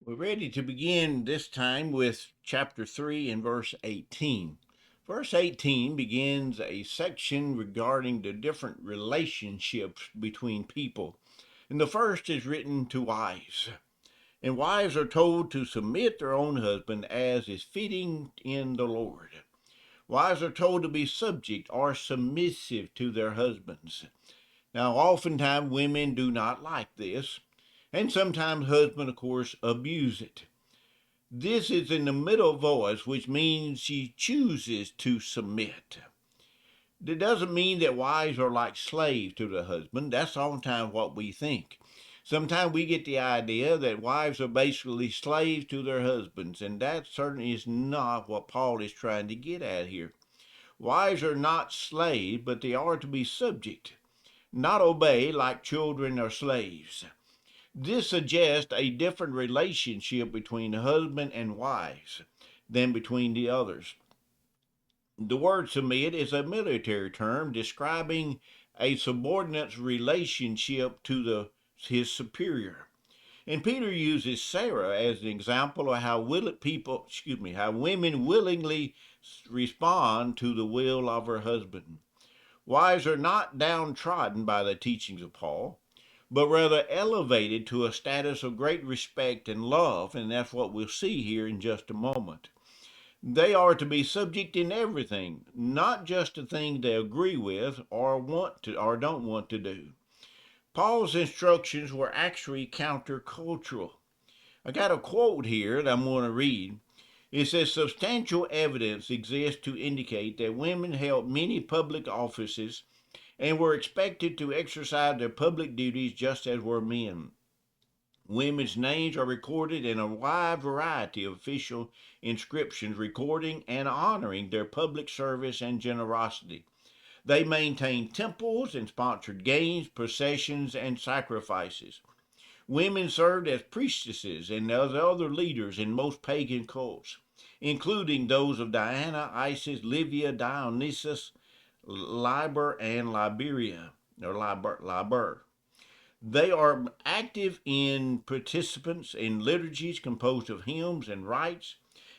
We're ready to begin this time with chapter 3 and verse 18. Verse 18 begins a section regarding the different relationships between people. And the first is written to wives. And wives are told to submit their own husband as is fitting in the Lord. Wives are told to be subject or submissive to their husbands. Now, oftentimes women do not like this, and sometimes husbands, of course, abuse it. This is in the middle voice, which means she chooses to submit. It doesn't mean that wives are like slaves to the husband. That's oftentimes what we think. Sometimes we get the idea that wives are basically slaves to their husbands, and that certainly is not what Paul is trying to get at here. Wives are not slaves, but they are to be subject, not obey like children or slaves. This suggests a different relationship between husband and wives than between the others. The word submit is a military term describing a subordinate's relationship to his superior. And Peter uses Sarah as an example of how how women willingly respond to the will of her husband. Wives are not downtrodden by the teachings of Paul, but rather elevated to a status of great respect and love, and that's what we'll see here in just a moment. They are to be subject in everything, not just to things they agree with or want to or don't want to do. Paul's instructions were actually countercultural. I got a quote here that I'm going to read. It says substantial evidence exists to indicate that women held many public offices and were expected to exercise their public duties just as were men. Women's names are recorded in a wide variety of official inscriptions recording and honoring their public service and generosity. They maintained temples and sponsored games, processions, and sacrifices. Women served as priestesses and as other leaders in most pagan cults, including those of Diana, Isis, Livia, Dionysus, Liber, and Liber. They are active in participants in liturgies composed of hymns and rites,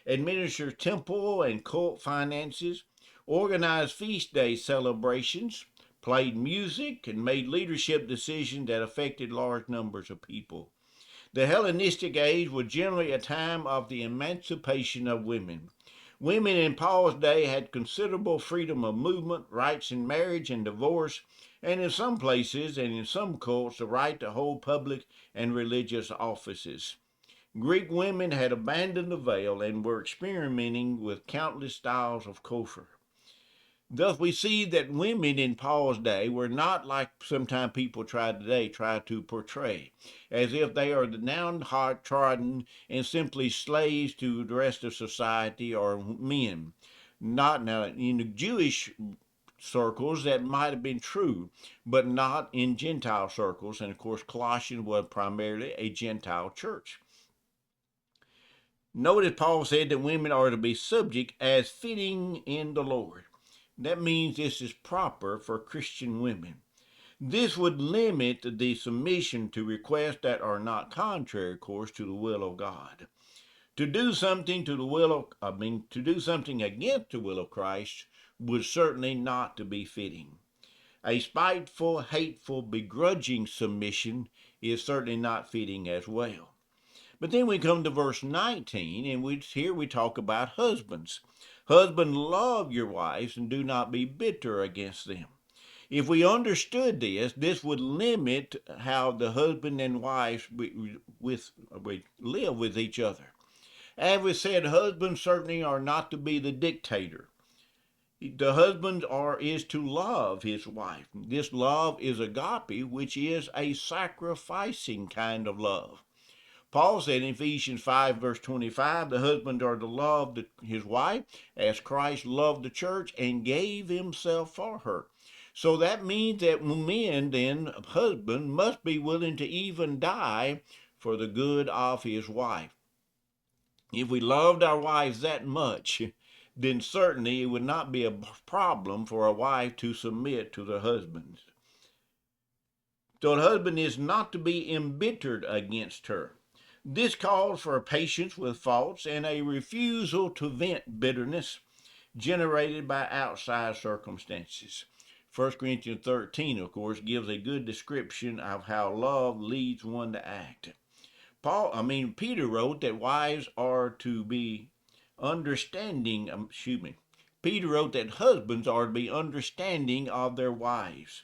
administer temple and cult finances, organized feast day celebrations, played music, and made leadership decisions that affected large numbers of people. The Hellenistic age was generally a time of the emancipation of women. Women in Paul's day had considerable freedom of movement, rights in marriage and divorce, and in some places and in some cults, the right to hold public and religious offices. Greek women had abandoned the veil and were experimenting with countless styles of culture. Thus, we see that women in Paul's day were not like sometimes people try to portray, as if they are the downtrodden and simply slaves to the rest of society or men. Not now in the Jewish circles that might have been true, but not in Gentile circles. And of course, Colossians was primarily a Gentile church. Notice Paul said that women are to be subject as fitting in the Lord. That means this is proper for Christian women. This would limit the submission to requests that are not contrary, of course, to the will of God. To do something to do something against the will of Christ would certainly not to be fitting. A spiteful, hateful, begrudging submission is certainly not fitting as well. But then we come to verse 19, and here we talk about husbands. Husbands, love your wives and do not be bitter against them. If we understood this would limit how the husband and wives we live with each other. As we said, husbands certainly are not to be the dictator. The husband is to love his wife. This love is agape, which is a sacrificing kind of love. Paul said in Ephesians 5, verse 25, the husband are to love his wife as Christ loved the church and gave himself for her. So that means that men, then, husband, must be willing to even die for the good of his wife. If we loved our wives that much, then certainly it would not be a problem for a wife to submit to their husbands. So the husband is not to be embittered against her. This calls for patience with faults and a refusal to vent bitterness generated by outside circumstances. 1 Corinthians 13, of course, gives a good description of how love leads one to act. Peter wrote that wives are to be understanding, Peter wrote that husbands are to be understanding of their wives.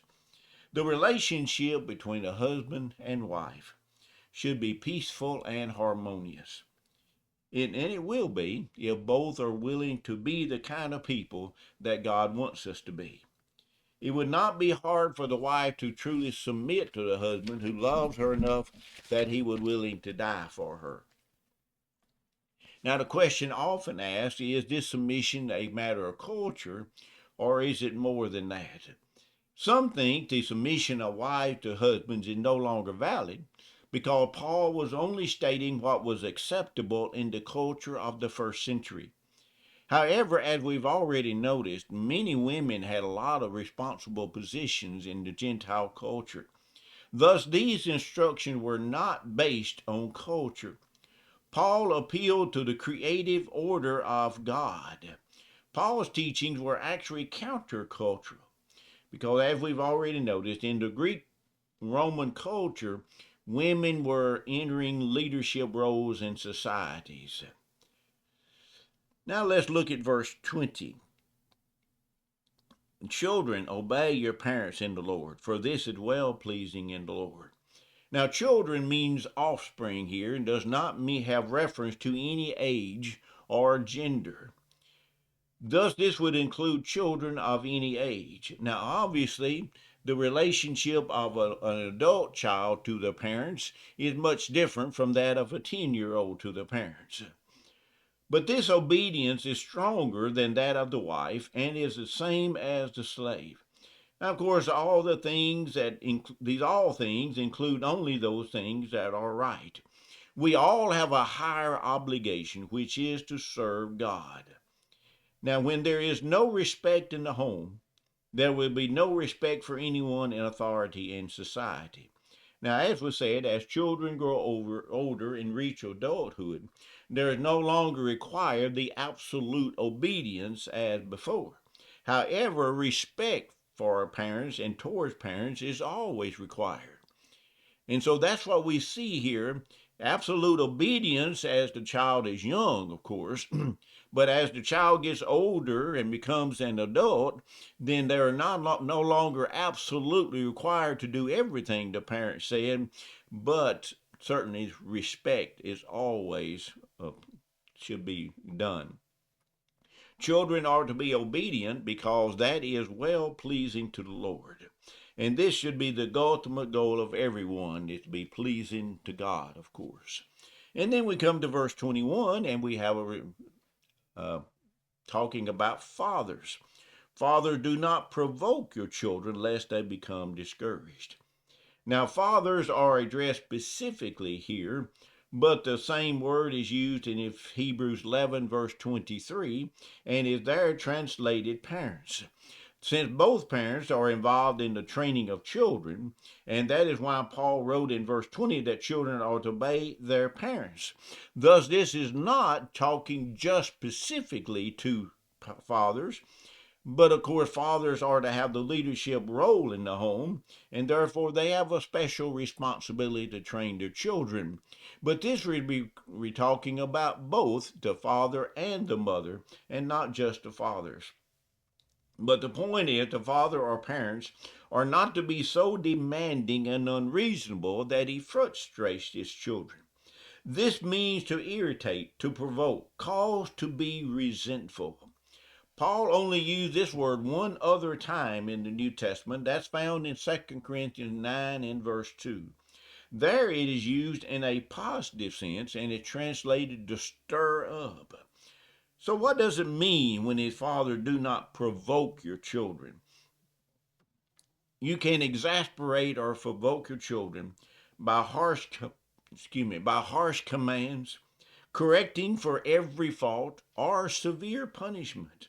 The relationship between a husband and wife should be peaceful and harmonious. And it will be if both are willing to be the kind of people that God wants us to be. It would not be hard for the wife to truly submit to the husband who loves her enough that he would willing to die for her. Now, the question often asked is this submission a matter of culture or is it more than that? Some think the submission of wives to husbands is no longer valid because Paul was only stating what was acceptable in the culture of the first century. However, as we've already noticed, many women had a lot of responsible positions in the Gentile culture. Thus, these instructions were not based on culture. Paul appealed to the creative order of God. Paul's teachings were actually countercultural because, as we've already noticed, in the Greek Roman culture, women were entering leadership roles in societies. Now let's look at verse 20. Children, obey your parents in the Lord, for this is well pleasing in the Lord. Now, children means offspring here and does not have reference to any age or gender. Thus, this would include children of any age. Now, obviously, the relationship of an adult child to the parents is much different from that of a 10-year-old to the parents. But this obedience is stronger than that of the wife and is the same as the slave. Now, of course, all things include only those things that are right. We all have a higher obligation, which is to serve God. Now, when there is no respect in the home, there will be no respect for anyone in authority in society. Now, as was said, as children grow older and reach adulthood, there is no longer required the absolute obedience as before. However, respect for our parents and towards parents is always required. And so that's what we see here. Absolute obedience as the child is young, of course, but as the child gets older and becomes an adult, then they're no longer absolutely required to do everything the parent said, but certainly respect is always should be done. Children are to be obedient because that is well pleasing to the Lord. And this should be the ultimate goal of everyone, is to be pleasing to God, of course. And then we come to verse 21, and we have talking about fathers. Fathers, do not provoke your children lest they become discouraged. Now, fathers are addressed specifically here, but the same word is used in Hebrews 11, verse 23, and is there translated parents. Since both parents are involved in the training of children, and that is why Paul wrote in verse 20 that children are to obey their parents. Thus, this is not talking just specifically to fathers, but of course, fathers are to have the leadership role in the home, and therefore they have a special responsibility to train their children. But this would be talking about both the father and the mother, and not just the fathers. But the point is, the father or parents are not to be so demanding and unreasonable that he frustrates his children. This means to irritate, to provoke, cause to be resentful. Paul only used this word one other time in the New Testament. That's found in 2 Corinthians 9 and verse 2. There it is used in a positive sense and it's translated to stir up. So what does it mean when his father do not provoke your children? You can exasperate or provoke your children by harsh commands, correcting for every fault, or severe punishment.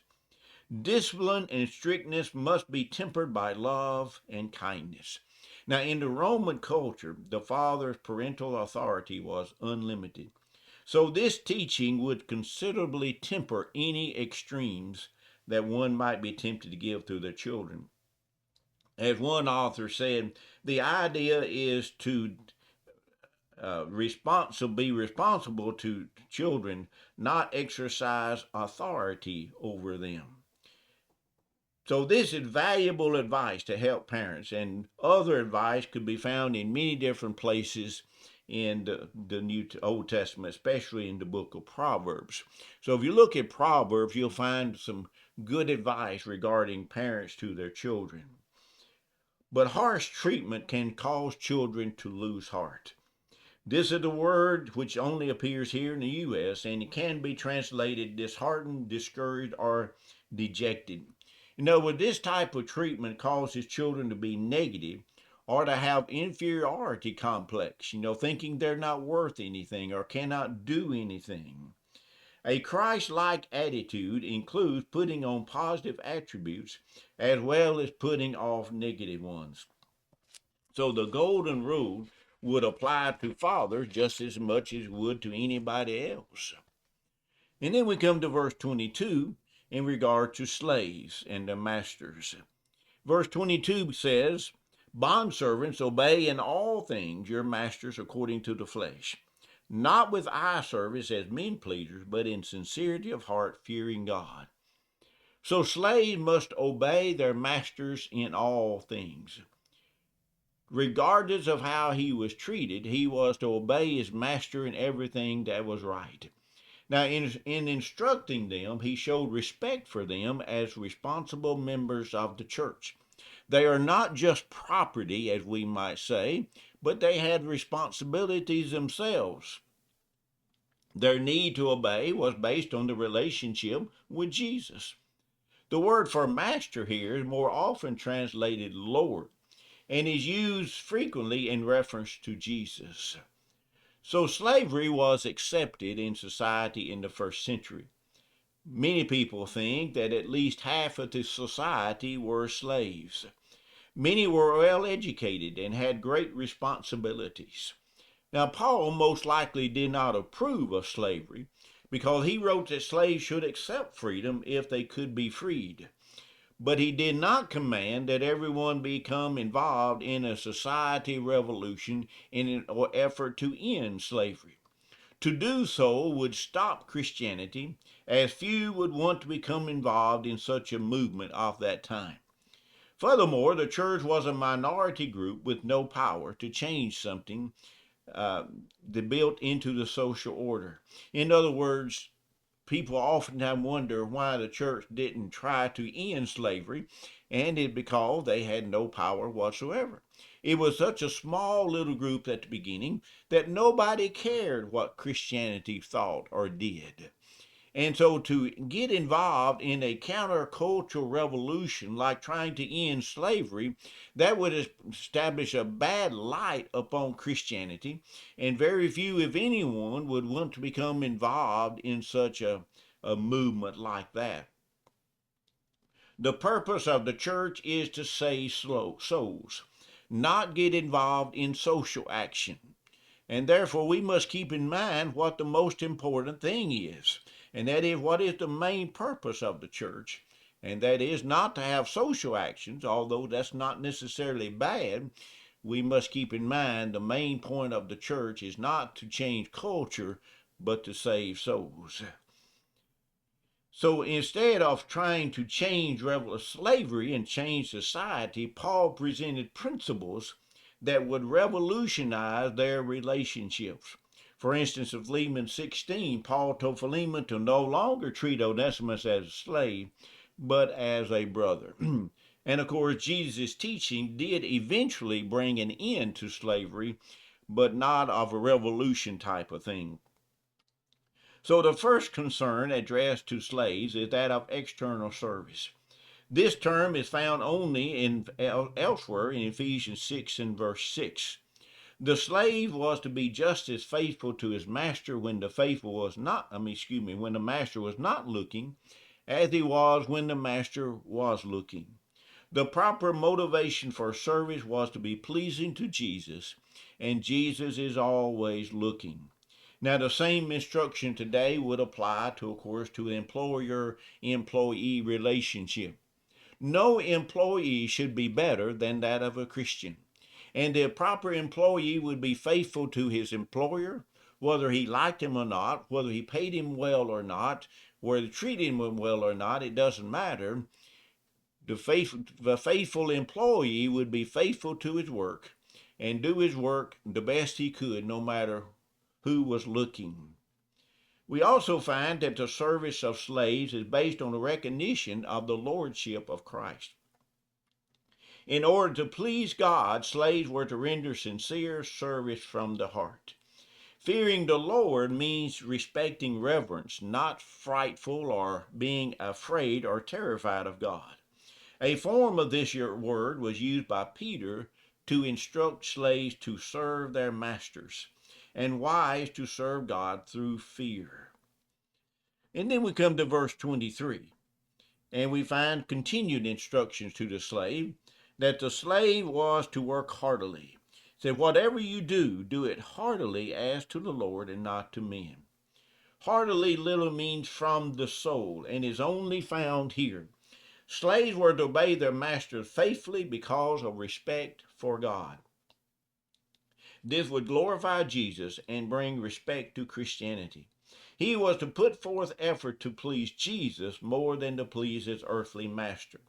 Discipline and strictness must be tempered by love and kindness. Now, in the Roman culture, the father's parental authority was unlimited. So, this teaching would considerably temper any extremes that one might be tempted to give to their children. As one author said, the idea is to be responsible to children, not exercise authority over them. So this is valuable advice to help parents, and other advice could be found in many different places in the New Old Testament, especially in the book of Proverbs. So if you look at Proverbs, you'll find some good advice regarding parents to their children. But harsh treatment can cause children to lose heart. This is a word which only appears here in the U.S., and it can be translated disheartened, discouraged, or dejected. You know, with this type of treatment causes children to be negative or to have inferiority complex, thinking they're not worth anything or cannot do anything. A Christ-like attitude includes putting on positive attributes as well as putting off negative ones. So the golden rule would apply to fathers just as much as it would to anybody else. And then we come to verse 22 in regard to slaves and their masters. Verse 22 says, "Bondservants, obey in all things your masters according to the flesh, not with eye service as men pleasers, but in sincerity of heart, fearing God." So slaves must obey their masters in all things. Regardless of how he was treated, he was to obey his master in everything that was right. Now, in instructing them, he showed respect for them as responsible members of the church. They are not just property, as we might say, but they had responsibilities themselves. Their need to obey was based on the relationship with Jesus. The word for master here is more often translated Lord and is used frequently in reference to Jesus. So slavery was accepted in society in the first century. Many people think that at least half of the society were slaves. Many were well educated and had great responsibilities. Now, Paul most likely did not approve of slavery because he wrote that slaves should accept freedom if they could be freed. But he did not command that everyone become involved in a society revolution in an effort to end slavery. To do so would stop Christianity, as few would want to become involved in such a movement of that time. Furthermore, the church was a minority group with no power to change something built into the social order. In other words, people oftentimes wonder why the church didn't try to end slavery, and it's because they had no power whatsoever. It was such a small little group at the beginning that nobody cared what Christianity thought or did. And so to get involved in a countercultural revolution like trying to end slavery, that would establish a bad light upon Christianity, and very few, if anyone, would want to become involved in such a movement like that. The purpose of the church is to save souls, not get involved in social action. And therefore, we must keep in mind what the most important thing is, and that is what is the main purpose of the church, and that is not to have social actions, although that's not necessarily bad. We must keep in mind the main point of the church is not to change culture, but to save souls. So instead of trying to change slavery and change society, Paul presented principles that would revolutionize their relationships. For instance, in Philemon 16, Paul told Philemon to no longer treat Onesimus as a slave, but as a brother. And of course, Jesus' teaching did eventually bring an end to slavery, but not of a revolution type of thing. So the first concern addressed to slaves is that of external service. This term is found only elsewhere in Ephesians 6 and verse 6. The slave was to be just as faithful to his master when the master was not looking, as he was when the master was looking. The proper motivation for service was to be pleasing to Jesus, and Jesus is always looking. Now, the same instruction today would apply to, of course, to the employer-employee relationship. No employee should be better than that of a Christian. And the proper employee would be faithful to his employer, whether he liked him or not, whether he paid him well or not, whether he treated him well or not, it doesn't matter. The faithful employee would be faithful to his work and do his work the best he could, no matter who was looking. We also find that the service of slaves is based on the recognition of the lordship of Christ. In order to please God, slaves were to render sincere service from the heart. Fearing the Lord means respecting reverence, not frightful or being afraid or terrified of God. A form of this word was used by Peter to instruct slaves to serve their masters and wives to serve God through fear. And then we come to verse 23, and we find continued instructions to the slave that the slave was to work heartily. It said, whatever you do, do it heartily as to the Lord and not to men. Heartily literally means from the soul and is only found here. Slaves were to obey their masters faithfully because of respect for God. This would glorify Jesus and bring respect to Christianity. He was to put forth effort to please Jesus more than to please his earthly master.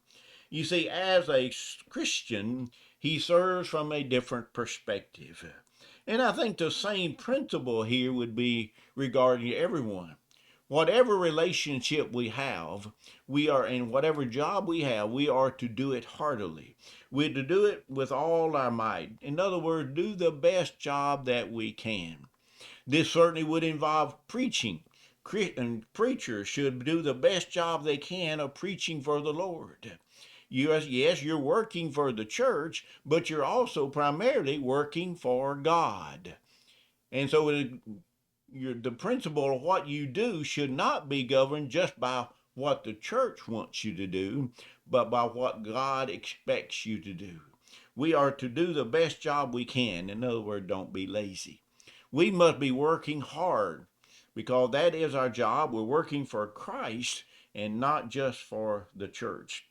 You see, as a Christian, he serves from a different perspective. And I think the same principle here would be regarding everyone. Whatever relationship we have, we are in whatever job we have, we are to do it heartily. We're to do it with all our might. In other words, do the best job that we can. This certainly would involve preaching. Preachers should do the best job they can of preaching for the Lord. Yes, you're working for the church, but you're also primarily working for God. And so the principle of what you do should not be governed just by what the church wants you to do, but by what God expects you to do. We are to do the best job we can. In other words, don't be lazy. We must be working hard because that is our job. We're working for Christ and not just for the church.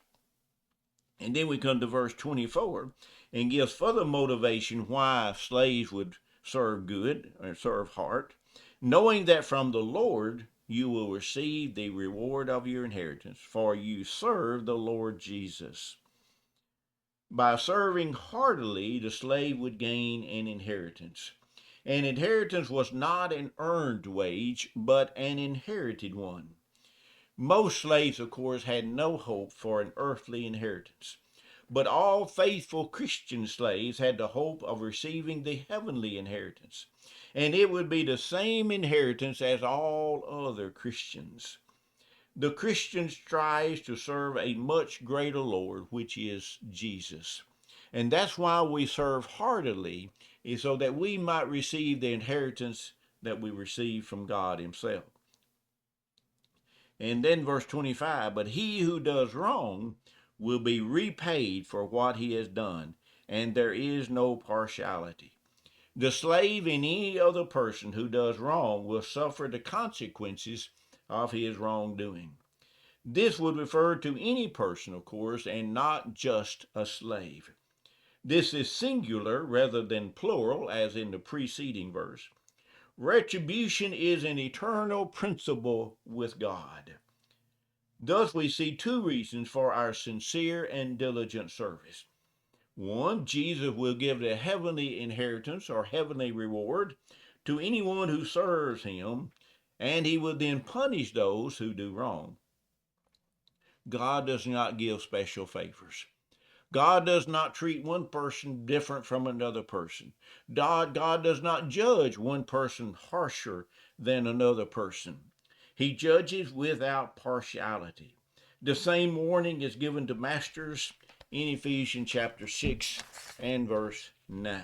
And then we come to verse 24 and gives further motivation why slaves would serve good or serve hard, knowing that from the Lord you will receive the reward of your inheritance, for you serve the Lord Jesus. By serving heartily, the slave would gain an inheritance. An inheritance was not an earned wage, but an inherited one. Most slaves, of course, had no hope for an earthly inheritance. But all faithful Christian slaves had the hope of receiving the heavenly inheritance. And it would be the same inheritance as all other Christians. The Christian strives to serve a much greater Lord, which is Jesus. And that's why we serve heartily, is so that we might receive the inheritance that we receive from God himself. And then verse 25, but he who does wrong will be repaid for what he has done, and there is no partiality. The slave and any other person who does wrong will suffer the consequences of his wrongdoing. This would refer to any person, of course, and not just a slave. This is singular rather than plural, as in the preceding verse. Retribution is an eternal principle with God. Thus, we see two reasons for our sincere and diligent service. One, Jesus will give the heavenly inheritance or heavenly reward to anyone who serves him, and he will then punish those who do wrong. God does not give special favors. God does not treat one person different from another person. God does not judge one person harsher than another person. He judges without partiality. The same warning is given to masters in Ephesians chapter 6 and verse 9.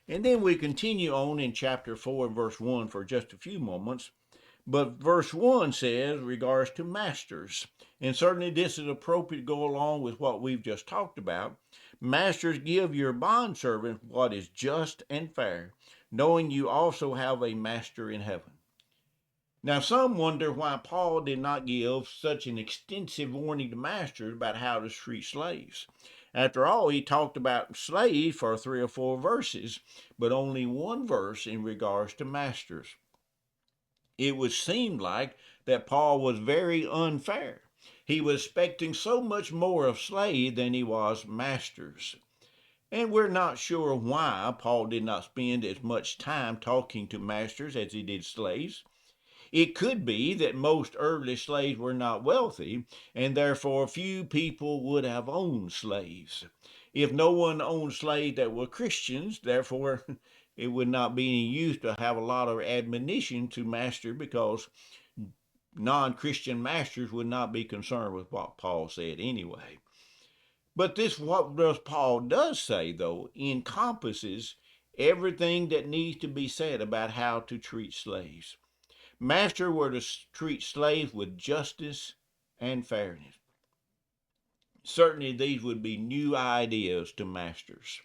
And then we continue on in chapter 4 and verse 1 for just a few moments. But verse 1 says, regards to masters, and certainly this is appropriate to go along with what we've just talked about. Masters, give your bondservant what is just and fair, knowing you also have a master in heaven. Now, some wonder why Paul did not give such an extensive warning to masters about how to treat slaves. After all, he talked about slaves for 3 or 4 verses, but only one verse in regards to masters. It would seem like that Paul was very unfair. He was expecting so much more of slaves than he was masters. And we're not sure why Paul did not spend as much time talking to masters as he did slaves. It could be that most early slaves were not wealthy, and therefore few people would have owned slaves. If no one owned slaves that were Christians, therefore it would not be any use to have a lot of admonition to master, because non-Christian masters would not be concerned with what Paul said anyway. But this, what does Paul does say, though, encompasses everything that needs to be said about how to treat slaves. Masters were to treat slaves with justice and fairness. Certainly, these would be new ideas to masters,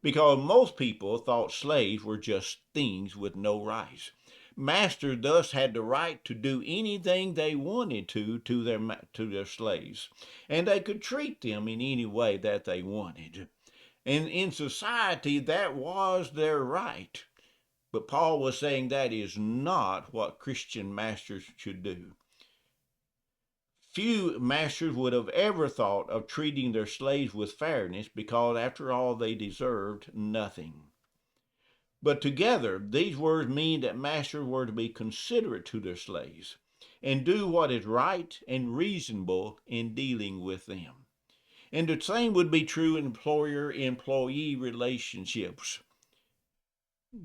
because most people thought slaves were just things with no rights. Masters thus had the right to do anything they wanted to their slaves, and they could treat them in any way that they wanted. And in society, that was their right. But Paul was saying that is not what Christian masters should do. Few masters would have ever thought of treating their slaves with fairness, because after all they deserved nothing. But together, these words mean that masters were to be considerate to their slaves and do what is right and reasonable in dealing with them. And the same would be true in employer-employee relationships.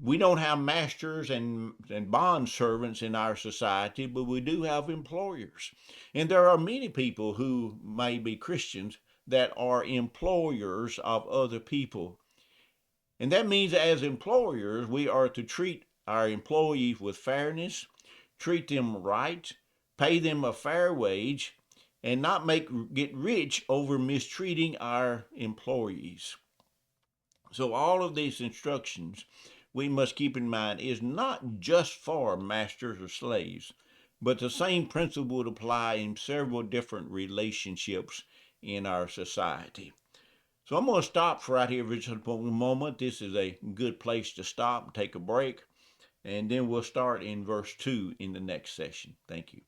We don't have masters and bond servants in our society, but we do have employers. And there are many people who may be Christians that are employers of other people. And that means that as employers, we are to treat our employees with fairness, treat them right, pay them a fair wage, and not get rich over mistreating our employees. So all of these instructions we must keep in mind is not just for masters or slaves, but the same principle would apply in several different relationships in our society. So I'm going to stop right here for just a moment. This is a good place to stop and take a break, and then we'll start in verse 2 in the next session. Thank you.